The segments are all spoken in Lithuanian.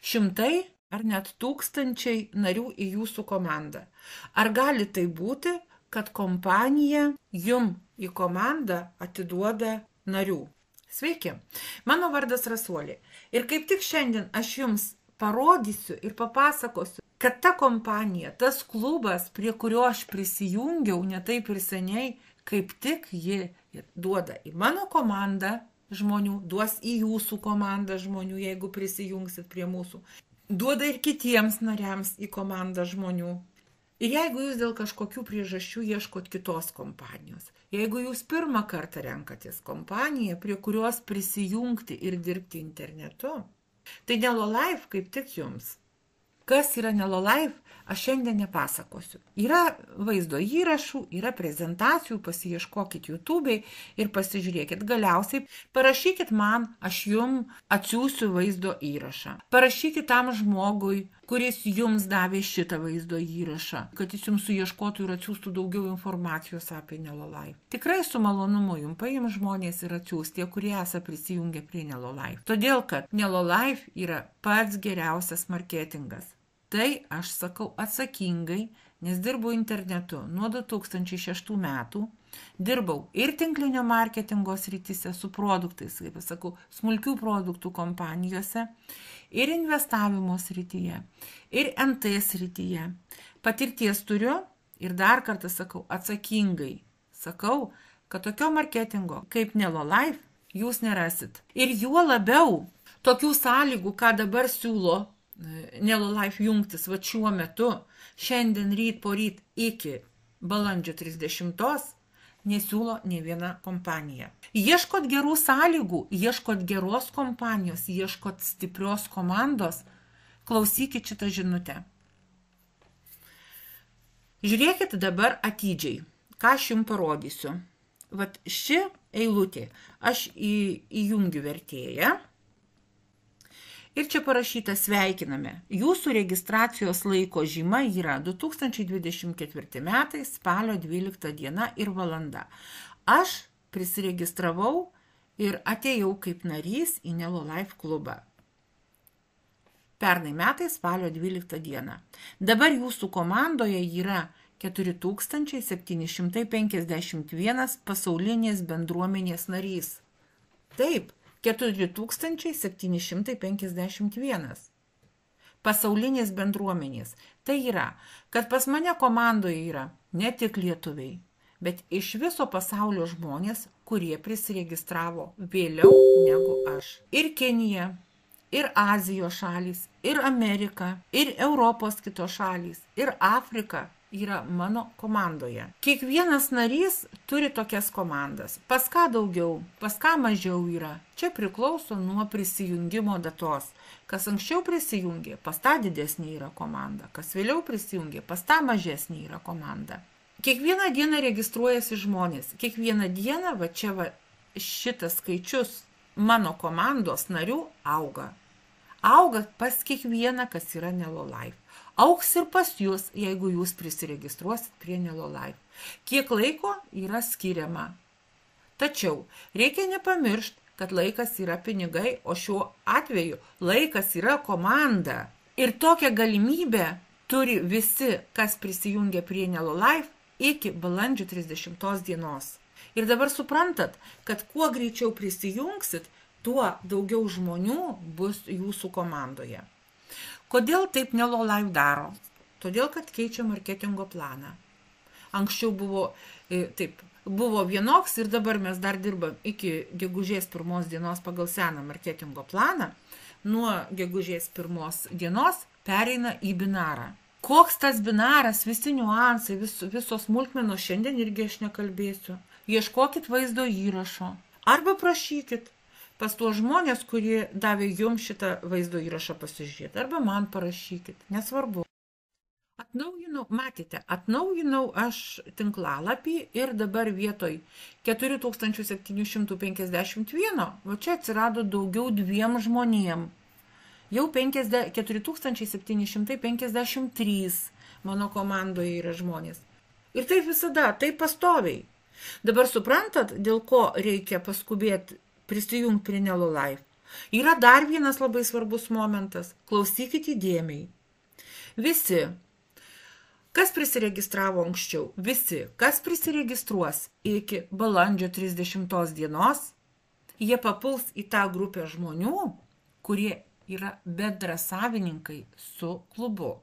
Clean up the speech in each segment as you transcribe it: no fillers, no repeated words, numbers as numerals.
šimtai ar net tūkstančiai narių į jūsų komandą. Ar gali tai būti, kad kompanija jum į komandą atiduoda narių? Sveiki, mano vardas Rasuolė. Ir kaip tik šiandien aš jums parodysiu ir papasakosiu, kad ta kompanija, tas klubas, prie kurio aš prisijungiau ne taip ir seniai, kaip tik ji duoda į mano komandą žmonių, duos į jūsų komandą žmonių, jeigu prisijungsit prie mūsų. Duoda ir kitiems nariams į komandą žmonių. Ir jeigu jūs dėl kažkokių priežasčių ieškot kitos kompanijos, jeigu jūs pirmą kartą renkatės kompaniją, prie kurios prisijungti ir dirbti internetu, tai Nelolife kaip tik jums. Kas yra Nelolife, aš šiandien nepasakosiu. Yra vaizdo įrašų, yra prezentacijų, pasiieškokit YouTube'ai ir pasižiūrėkit. Galiausiai parašykit man, aš jum atsiųsiu vaizdo įrašą. Parašykit tam žmogui, kuris jums davė šitą vaizdo įrašą, kad jis jums suieškotų ir atsiųstų daugiau informacijos apie Nelolife. Tikrai su malonumu jums paim žmonės ir atsiųs tie, kurie esate prisijungę prie Nelolife. Todėl, kad Nelolife yra pats geriausias marketingas. Tai aš sakau atsakingai, nes dirbau internetu nuo 2006 metų, dirbau ir tinklinio marketingo srityse su produktais, kaip aš sakau, smulkių produktų kompanijose, ir investavimo srityje, ir NT srityje. Patirties turiu ir dar kartą sakau atsakingai. Sakau, kad tokio marketingo kaip Nelolife jūs nerasit. Ir juo labiau tokių sąlygų, ką dabar siūlo Nelolife jungtis va šiuo metu, šiandien ryt poryt iki balandžio 30, nesiūlo ne viena kompanija. Ieškot gerų sąlygų, ieškot geros kompanijos, ieškot stiprios komandos, klausykit šitą žinutę. Žiūrėkit dabar atidžiai, ką aš jums parodysiu. Vat ši eilutė, aš įjungiu vertėją. Ir čia parašyta sveikiname. Jūsų registracijos laiko žyma yra 2024 metai, spalio 12 diena ir valanda. Aš prisiregistravau ir atėjau kaip narys į Nelolife klubą. Pernai metai, spalio 12 diena. Dabar jūsų komandoje yra 4751 pasaulinės bendruomenės narys. Taip. 4751 pasaulinės bendruomenės. Tai yra, kad pas mane komandoje yra ne tik lietuviai, bet iš viso pasaulio žmonės, kurie prisiregistravo vėliau negu aš. Ir Kenija, ir Azijos šalys, ir Amerika, ir Europos kitos šalys, ir Afrika yra mano komandoje. Kiekvienas narys turi tokias komandas. Pas ką daugiau, pas ką mažiau yra. Čia priklauso nuo prisijungimo datos. Kas anksčiau prisijungė, pas tą didesnė yra komanda. Kas vėliau prisijungė, pas tą mažesnė yra komanda. Kiekvieną dieną registruojasi žmonės. Kiekvieną dieną, va čia va, šitas skaičius mano komandos narių auga. Auga pas kiekvieną, kas yra Nelolife. Augs ir pas jūs, jeigu jūs prisiregistruosit prie Nelolife. Kiek laiko yra skiriama. Tačiau reikia nepamiršti, kad laikas yra pinigai, o šiuo atveju laikas yra komanda. Ir tokią galimybę turi visi, kas prisijungia prie Nelolife iki balandžio 30 dienos. Ir dabar suprantat, kad kuo greičiau prisijungsit, tuo daugiau žmonių bus jūsų komandoje. Kodėl taip Nelolife daro? Todėl, kad keičia marketingo planą. Anksčiau buvo vienoks ir dabar mes dar dirbam iki gegužės 1 dienos pagal seną marketingo planą. Nuo gegužės 1 dienos pereina į binarą. Koks tas binaras, visi niuansai, visos smulkmenos, šiandien irgi aš nekalbėsiu. Ieškokit vaizdo įrašo arba prašykit pas tuos žmonės, kurie davė jums šitą vaizdo įrašą pasižiūrėti. Arba man parašykit, nesvarbu. Atnaujinau aš tinklalapį ir dabar vietoj 4751, va čia atsirado daugiau 2 žmonėm. Jau 4753 mano komandoje yra žmonės. Ir taip visada, taip pastoviai. Dabar suprantat, dėl ko reikia paskubėti prisijungti prie Nelolife? Yra dar vienas labai svarbus momentas. Klausykit įdėmiai. Visi, kas prisiregistravo anksčiau, visi, kas prisiregistruos iki balandžio 30 dienos, jie papuls į tą grupę žmonių, kurie yra bendrasavininkai su klubu.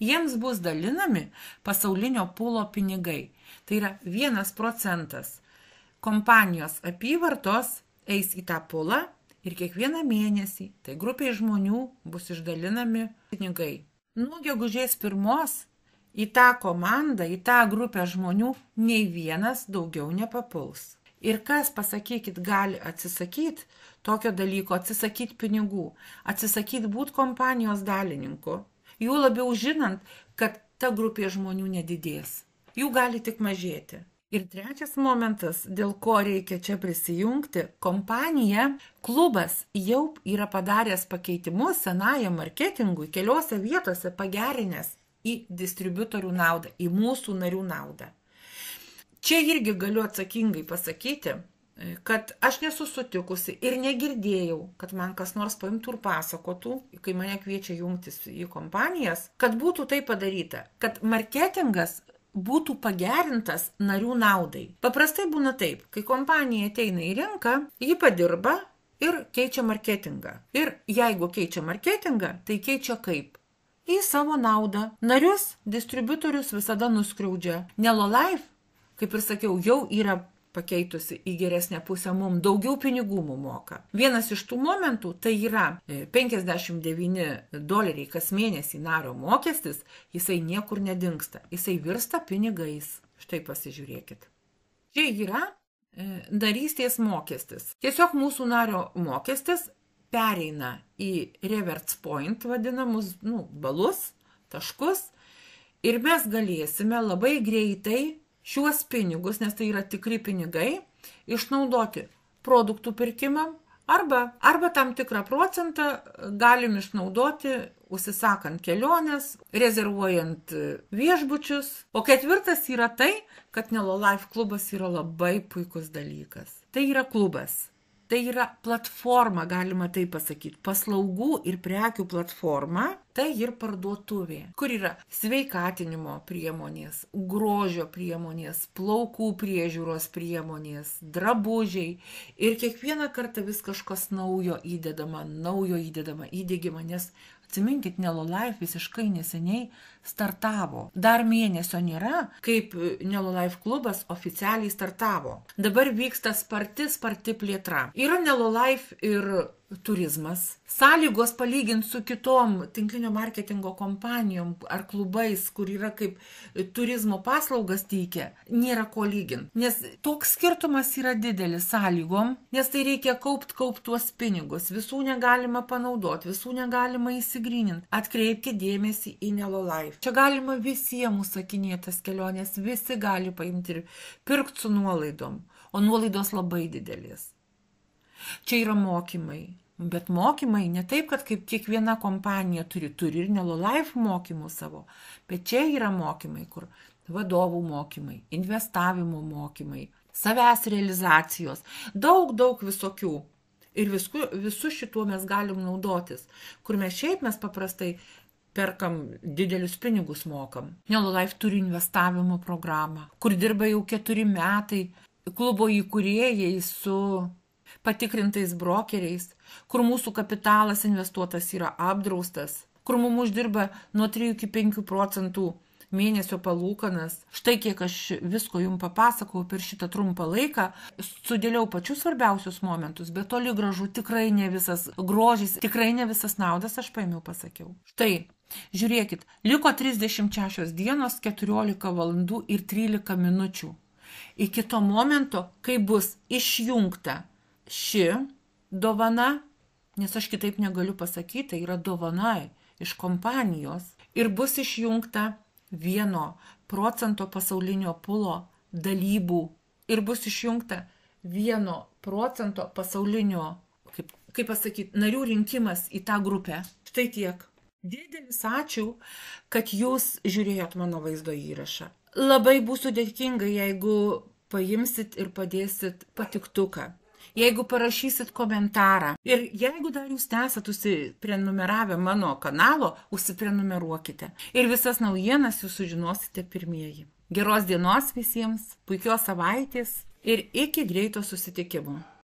Jiems bus dalinami pasaulinio pulo pinigai. Tai yra 1% kompanijos apyvartos eis į tą pulą ir kiekvieną mėnesį tai grupiai žmonių bus išdalinami pinigai. Nuo gegužės 1 į tą komandą, į tą grupę žmonių nei vienas daugiau nepapuls. Ir kas, pasakykit, gali atsisakyti tokio dalyko, atsisakyti pinigų, atsisakyti būti kompanijos dalininku, jų labiau žinant, kad ta grupė žmonių nedidės. Jų gali tik mažėti. Ir trečias momentas, dėl ko reikia čia prisijungti, kompanija, klubas jau yra padaręs pakeitimus senajam marketingui keliose vietose pagerinęs į distributorių naudą, į mūsų narių naudą. Čia irgi galiu atsakingai pasakyti, kad aš nesu sutikusi ir negirdėjau, kad man kas nors paimtų ir pasakotų, kai mane kviečia jungtis į kompanijas, kad būtų tai padaryta, kad marketingas būtų pagerintas narių naudai. Paprastai būna taip, kai kompanija ateina į rinką, ji padirba ir keičia marketingą. Ir jeigu keičia marketingą, tai keičia kaip? Į savo naudą. Narius, distributorius visada nuskriaudžia. Nelolife, kaip ir sakiau, jau yra pakeitusi į geresnę pusę, mums daugiau pinigų mums moka. Vienas iš tų momentų tai yra $59 kas mėnesį nario mokestis, jisai niekur nedingsta, jisai virsta pinigais. Štai pasižiūrėkit. Čia yra narystės mokestis. Tiesiog mūsų nario mokestis pereina į reverse point vadinamus balus, taškus ir mes galėsime labai greitai šiuos pinigus, nes tai yra tikri pinigai, išnaudoti produktų pirkimam arba tam tikrą procentą galim išnaudoti, užsisakant keliones, rezervuojant viešbučius. O ketvirtas yra tai, kad Nelolife klubas yra labai puikus dalykas. Tai yra klubas. Tai yra platforma, galima taip pasakyti, paslaugų ir prekių platforma, tai ir parduotuvė, kur yra sveikatinimo priemonės, grožio priemonės, plaukų priežiūros priemonės, drabužiai ir kiekvieną kartą vis kažkas naujo įdedama, įdėgiama, nes atsiminkit, Nelolife visiškai neseniai startavo. Dar mėnesio nėra, kaip Nelolife klubas oficialiai startavo. Dabar vyksta sparti plėtra. Yra Nelolife ir turizmas. Sąlygos palyginti su kitom tinklinio marketingo kompanijom ar klubais, kur yra kaip turizmo paslaugas teikia, nėra ko lyginti. Nes toks skirtumas yra didelis sąlygom, nes tai reikia kaupti tuos pinigus. Visų negalima panaudoti, visų negalima įsigryninti. Atkreipkite dėmesį į Nelolife. Čia galima visiems užsakinėti tas kelionės, visi gali paimti ir pirkti su nuolaidom, o nuolaidos labai didelės. Čia yra mokymai, bet mokymai ne taip, kad kaip kiekviena kompanija turi ir Nelolife mokymų savo, bet čia yra mokymai, kur vadovų mokymai, investavimo mokymai, savęs realizacijos, daug visokių. Ir visų šituo mes galim naudotis, kur mes paprastai perkam didelius pinigus mokam. Nelolife turi investavimo programą, kur dirba jau 4 metai klubo įkūrėjai su patikrintais brokeriais, kur mūsų kapitalas investuotas yra apdraustas, kur mums uždirba nuo 3 iki 5% mėnesio palūkanas. Štai kiek aš visko jums papasakau per šitą trumpą laiką, sudėliau pačius svarbiausius momentus, bet toli gražu tikrai ne visas grožis, tikrai ne visas naudas aš paėmiau pasakiau. Štai, žiūrėkit, liko 36 dienos, 14 valandų ir 13 minučių. Iki to momento, kai bus išjungta ši dovana, nes aš kitaip negaliu pasakyti, tai yra dovana iš kompanijos ir bus išjungta 1% pasaulinio pulo dalybų ir bus išjungta 1% pasaulinio, kaip pasakyti, narių rinkimas į tą grupę. Štai tiek. Didelis ačiū, kad jūs žiūrėjot mano vaizdo įrašą. Labai būsiu dėkinga, jeigu paimsit ir padėsit patiktuką. jeigu parašysit komentarą. Ir jeigu dar jūs nesat užsiprenumeravę mano kanalo, užsiprenumeruokite. Ir visas naujienas jūs sužinosite pirmieji. Geros dienos visiems, puikios savaitės ir iki greito susitikimo.